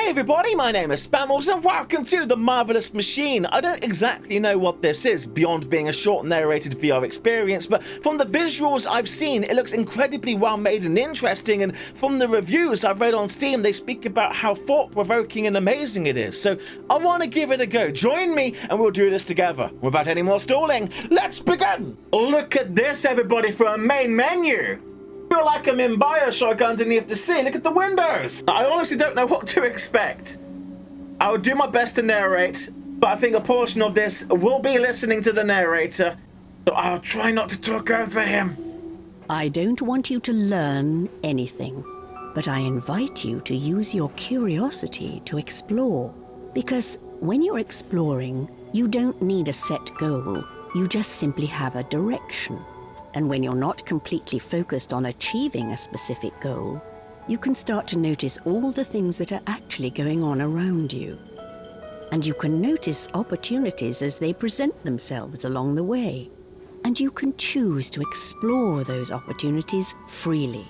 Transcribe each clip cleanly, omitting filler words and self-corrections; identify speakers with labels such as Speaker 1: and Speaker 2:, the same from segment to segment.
Speaker 1: Hey everybody, my name is Spammals and welcome to the Marvellous Machine. I don't exactly know what this is beyond being a short narrated VR experience, but from the visuals I've seen, it looks incredibly well made and interesting, and from the reviews I've read on Steam, they speak about how thought-provoking and amazing it is. So I want to give it a go. Join me and we'll do this together. Without any more stalling, let's begin! Look at this everybody for a main menu! I feel like I'm in Bioshock underneath the sea. Look at the windows. I honestly don't know what to expect. I will do my best to narrate, but I think a portion of this will be listening to the narrator, so I'll try not to talk over him.
Speaker 2: I don't want you to learn anything, but I invite you to use your curiosity to explore. Because when you're exploring, you don't need a set goal. You just simply have a direction. And when you're not completely focused on achieving a specific goal, you can start to notice all the things that are actually going on around you. And you can notice opportunities as they present themselves along the way. And you can choose to explore those opportunities freely,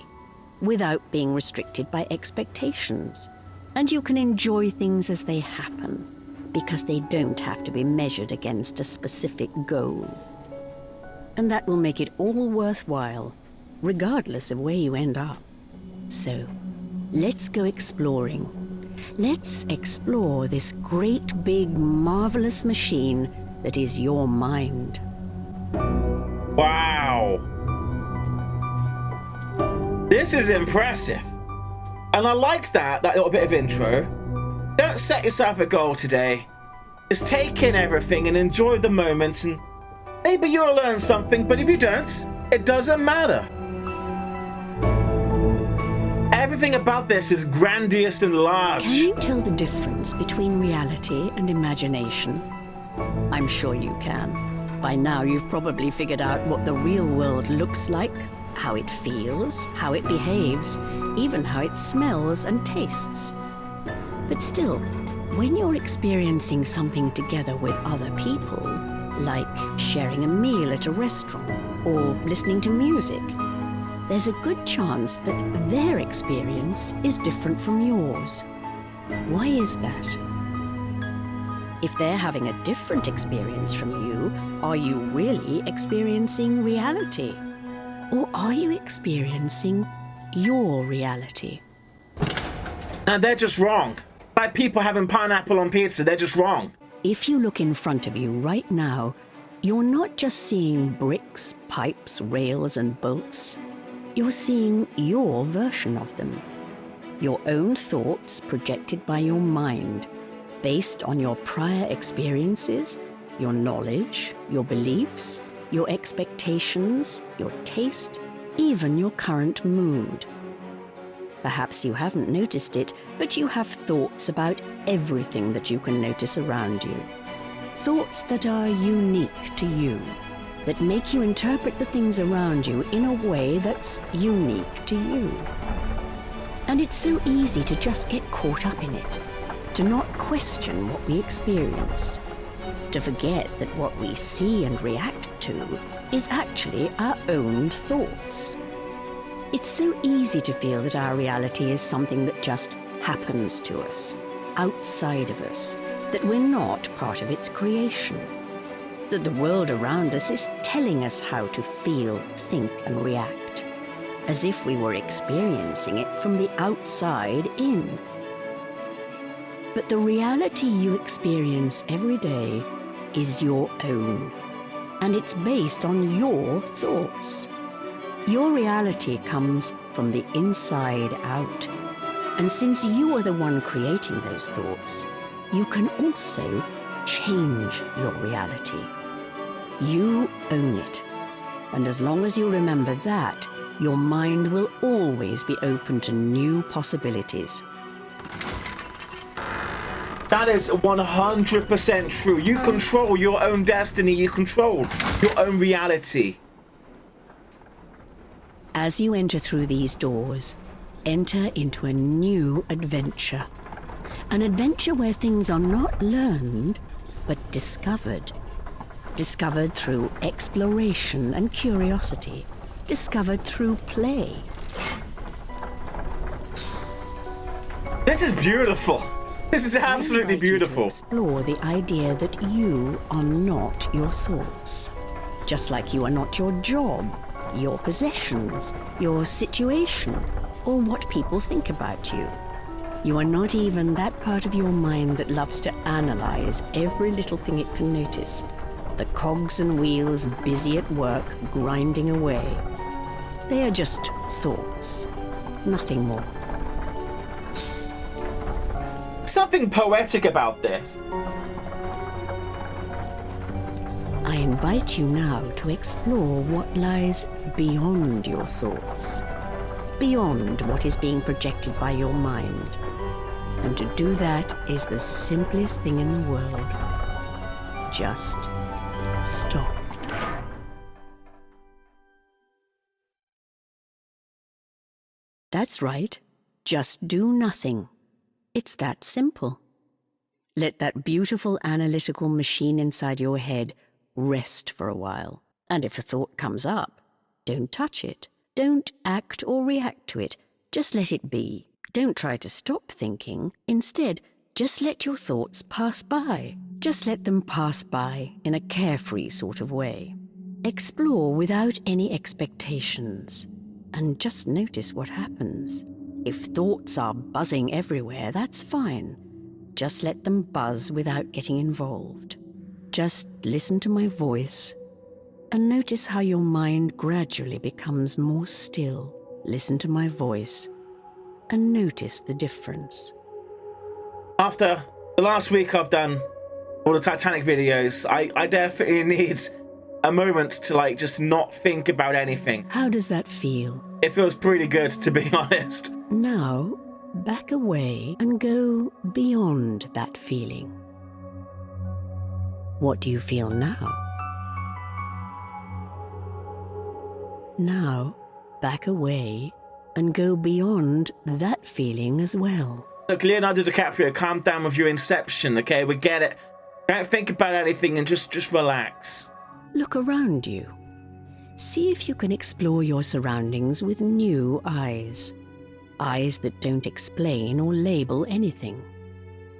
Speaker 2: without being restricted by expectations. And you can enjoy things as they happen, because they don't have to be measured against a specific goal. And that will make it all worthwhile, regardless of where you end up. So, let's go exploring. Let's explore this great big marvelous machine that is your mind.
Speaker 1: Wow. This is impressive. And I liked that little bit of intro. Don't set yourself a goal today. Just take in everything and enjoy the moments, and maybe you'll learn something, but if you don't, it doesn't matter. Everything about this is grandiose and large.
Speaker 2: Can you tell the difference between reality and imagination? I'm sure you can. By now, you've probably figured out what the real world looks like, how it feels, how it behaves, even how it smells and tastes. But still, when you're experiencing something together with other people, like sharing a meal at a restaurant or listening to music, there's a good chance that their experience is different from yours. Why is that? If they're having a different experience from you, are you really experiencing reality? Or are you experiencing your reality?
Speaker 1: And they're just wrong. Like people having pineapple on pizza, they're just wrong.
Speaker 2: If you look in front of you right now, you're not just seeing bricks, pipes, rails, and bolts. You're seeing your version of them. Your own thoughts projected by your mind, based on your prior experiences, your knowledge, your beliefs, your expectations, your taste, even your current mood. Perhaps you haven't noticed it, but you have thoughts about everything that you can notice around you. Thoughts that are unique to you, that make you interpret the things around you in a way that's unique to you. And it's so easy to just get caught up in it, to not question what we experience, to forget that what we see and react to is actually our own thoughts. It's so easy to feel that our reality is something that just happens to us, outside of us, that we're not part of its creation, that the world around us is telling us how to feel, think, and react, as if we were experiencing it from the outside in. But the reality you experience every day is your own, and it's based on your thoughts. Your reality comes from the inside out, and since you are the one creating those thoughts, you can also change your reality. You own it, and as long as you remember that, your mind will always be open to new possibilities.
Speaker 1: That is 100% true. You control your own destiny. You control your own reality.
Speaker 2: As you enter through these doors, enter into a new adventure. An adventure where things are not learned, but discovered. Discovered through exploration and curiosity. Discovered through play.
Speaker 1: This is beautiful. This is
Speaker 2: I
Speaker 1: absolutely
Speaker 2: invite you to
Speaker 1: beautiful.
Speaker 2: explore the idea that you are not your thoughts. Just like you are not your job, your possessions, your situation, or what people think about you. You are not even that part of your mind that loves to analyze every little thing it can notice. The cogs and wheels busy at work, grinding away. They are just thoughts, nothing more.
Speaker 1: Something poetic about this.
Speaker 2: I invite you now to explore what lies beyond your thoughts, beyond what is being projected by your mind. And to do that is the simplest thing in the world. Just stop. That's right. Just do nothing. It's that simple. Let that beautiful analytical machine inside your head rest for a while. And if a thought comes up, don't touch it. Don't act or react to it. Just let it be. Don't try to stop thinking. Instead, just let your thoughts pass by. Just let them pass by in a carefree sort of way. Explore without any expectations. And just notice what happens. If thoughts are buzzing everywhere, that's fine. Just let them buzz without getting involved. Just listen to my voice and notice how your mind gradually becomes more still. Listen to my voice and notice the difference.
Speaker 1: After the last week I've done all the Titanic videos, I definitely need a moment to just not think about anything.
Speaker 2: How does that feel?
Speaker 1: It feels pretty good, to be honest.
Speaker 2: Now, back away and go beyond that feeling. What do you feel now? Now, back away and go beyond that feeling as well.
Speaker 1: Look, Leonardo DiCaprio, calm down with your Inception, okay? We get it. Don't think about anything and just relax.
Speaker 2: Look around you. See if you can explore your surroundings with new eyes. Eyes that don't explain or label anything.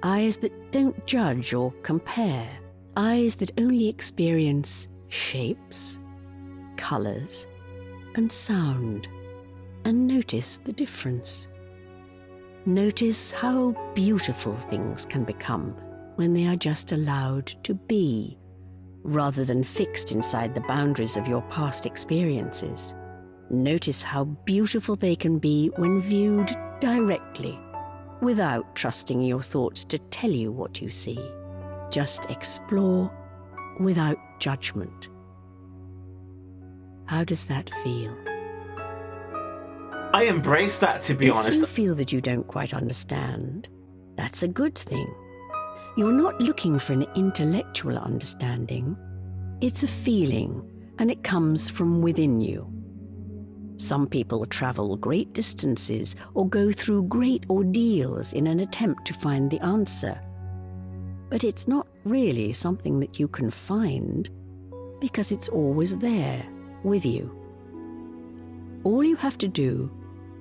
Speaker 2: Eyes that don't judge or compare. Eyes that only experience shapes, colors, and sound. And notice the difference. Notice how beautiful things can become when they are just allowed to be, rather than fixed inside the boundaries of your past experiences. Notice how beautiful they can be when viewed directly, without trusting your thoughts to tell you what you see. Just explore without judgment. How does that feel?
Speaker 1: I embrace that, to be honest.
Speaker 2: If you feel that you don't quite understand, that's a good thing. You're not looking for an intellectual understanding. It's a feeling, and it comes from within you. Some people travel great distances or go through great ordeals in an attempt to find the answer. But it's not really something that you can find, because it's always there, with you. All you have to do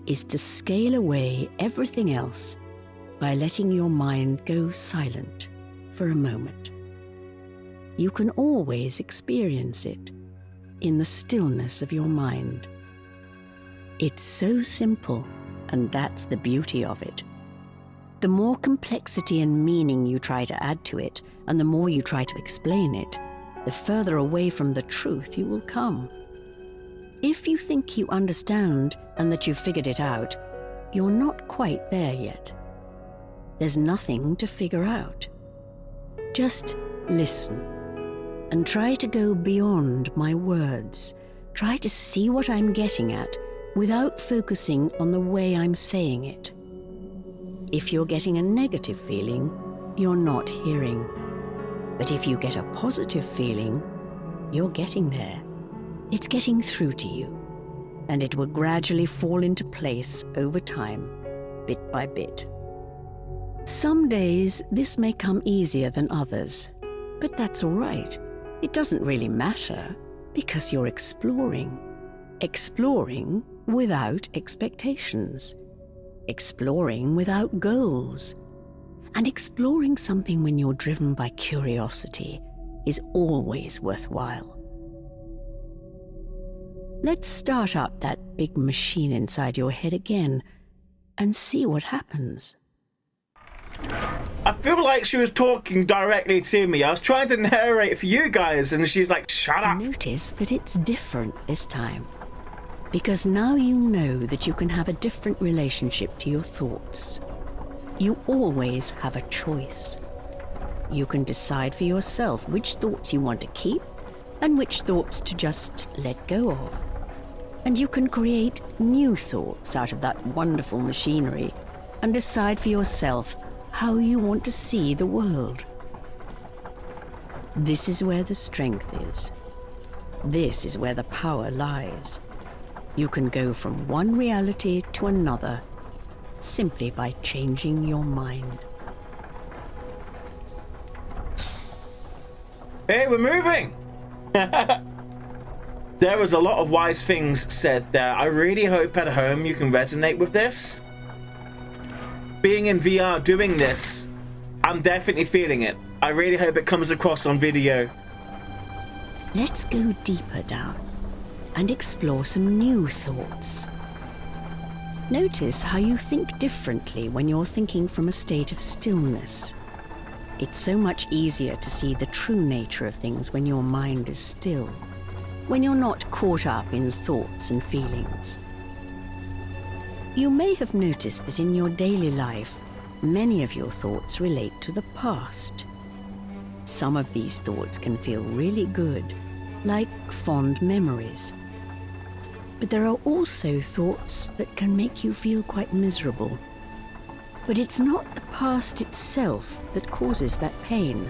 Speaker 2: is to scale away everything else by letting your mind go silent for a moment. You can always experience it in the stillness of your mind. It's so simple, and that's the beauty of it. The more complexity and meaning you try to add to it, and the more you try to explain it, the further away from the truth you will come. If you think you understand and that you've figured it out, you're not quite there yet. There's nothing to figure out. Just listen and try to go beyond my words. Try to see what I'm getting at without focusing on the way I'm saying it. If you're getting a negative feeling, you're not hearing. But if you get a positive feeling, you're getting there. It's getting through to you, and it will gradually fall into place over time, bit by bit. Some days this may come easier than others, but that's all right. It doesn't really matter, because you're exploring. Exploring without expectations. Exploring without goals. And exploring something when you're driven by curiosity is always worthwhile. Let's start up that big machine inside your head again and see what happens.
Speaker 1: I feel like she was talking directly to me. I was trying to narrate for you guys, and she's like, shut up.
Speaker 2: Notice that it's different this time, because now you know that you can have a different relationship to your thoughts. You always have a choice. You can decide for yourself which thoughts you want to keep and which thoughts to just let go of. And you can create new thoughts out of that wonderful machinery and decide for yourself how you want to see the world. This is where the strength is. This is where the power lies. You can go from one reality to another simply by changing your mind.
Speaker 1: Hey, we're moving! There was a lot of wise things said there. I really hope at home you can resonate with this. Being in VR doing this, I'm definitely feeling it. I really hope it comes across on video.
Speaker 2: Let's go deeper down and explore some new thoughts. Notice how you think differently when you're thinking from a state of stillness. It's so much easier to see the true nature of things when your mind is still, when you're not caught up in thoughts and feelings. You may have noticed that in your daily life, many of your thoughts relate to the past. Some of these thoughts can feel really good, like fond memories. But there are also thoughts that can make you feel quite miserable. But it's not the past itself that causes that pain.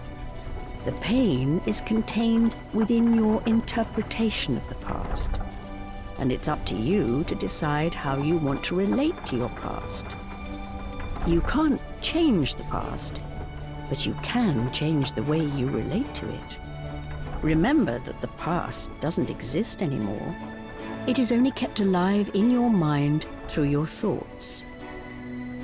Speaker 2: The pain is contained within your interpretation of the past. And it's up to you to decide how you want to relate to your past. You can't change the past, but you can change the way you relate to it. Remember that the past doesn't exist anymore. It is only kept alive in your mind through your thoughts.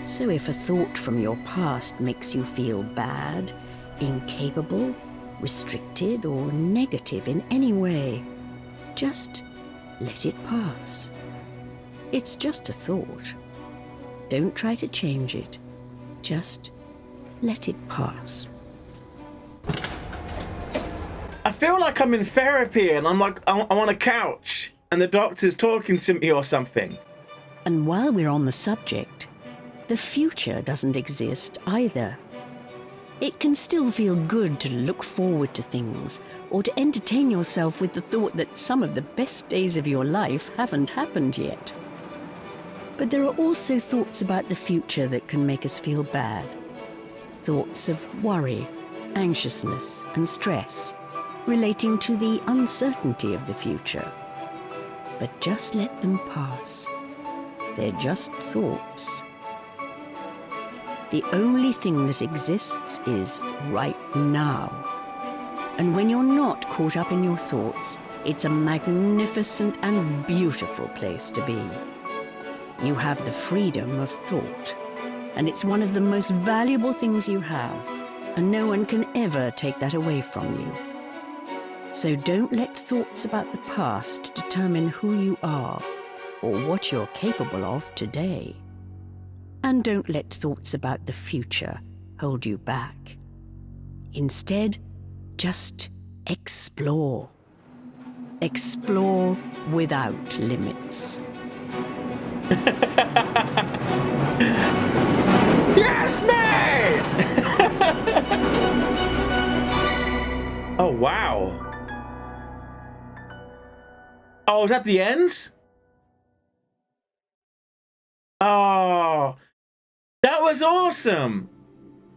Speaker 2: So if a thought from your past makes you feel bad, incapable, restricted, or negative in any way, just let it pass. It's just a thought. Don't try to change it. Just let it pass.
Speaker 1: I feel like I'm in therapy and I'm on a couch and the doctor's talking to me or something.
Speaker 2: And while we're on the subject, the future doesn't exist either. It can still feel good to look forward to things or to entertain yourself with the thought that some of the best days of your life haven't happened yet. But there are also thoughts about the future that can make us feel bad. Thoughts of worry, anxiousness, and stress relating to the uncertainty of the future. But just let them pass. They're just thoughts. The only thing that exists is right now. And when you're not caught up in your thoughts, it's a magnificent and beautiful place to be. You have the freedom of thought, and it's one of the most valuable things you have, and no one can ever take that away from you. So don't let thoughts about the past determine who you are or what you're capable of today. And don't let thoughts about the future hold you back. Instead, just explore. Explore without limits.
Speaker 1: Yes, mate! Oh, wow. Oh, is that the end? Oh, that was awesome.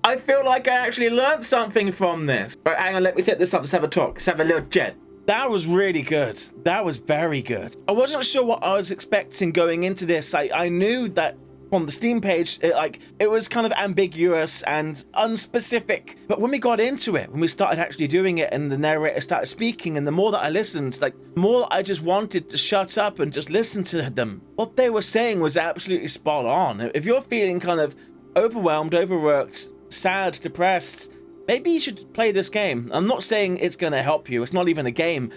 Speaker 1: I feel like I actually learned something from this. All right, hang on, let me take this up. Let's have a talk. Let's have a little chat. That was really good. That was very good. I wasn't sure what I was expecting going into this. I knew that from the Steam page, it was kind of ambiguous and unspecific. But when we got into it, when we started actually doing it and the narrator started speaking, and the more that I listened, the more I just wanted to shut up and just listen to them. What they were saying was absolutely spot on. If you're feeling kind of overwhelmed, overworked, sad, depressed, maybe you should play this game. I'm not saying it's going to help you. It's not even a game.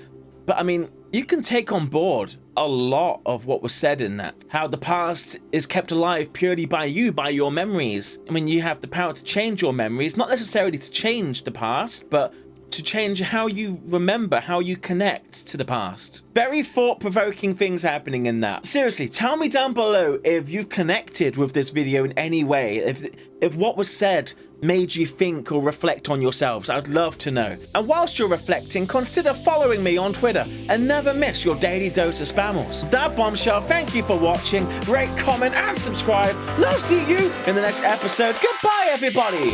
Speaker 1: But I mean, you can take on board a lot of what was said in that. How the past is kept alive purely by you, by your memories. I mean, you have the power to change your memories, not necessarily to change the past, but to change how you remember, how you connect to the past. Very thought-provoking things happening in that. Seriously, tell me down below if you've connected with this video in any way, if what was said made you think or reflect on yourselves. I'd love to know. And whilst you're reflecting, consider following me on Twitter and never miss your daily dose of Spammals. That bombshell, thank you for watching. Rate, comment, and subscribe. And I'll see you in the next episode. Goodbye, everybody.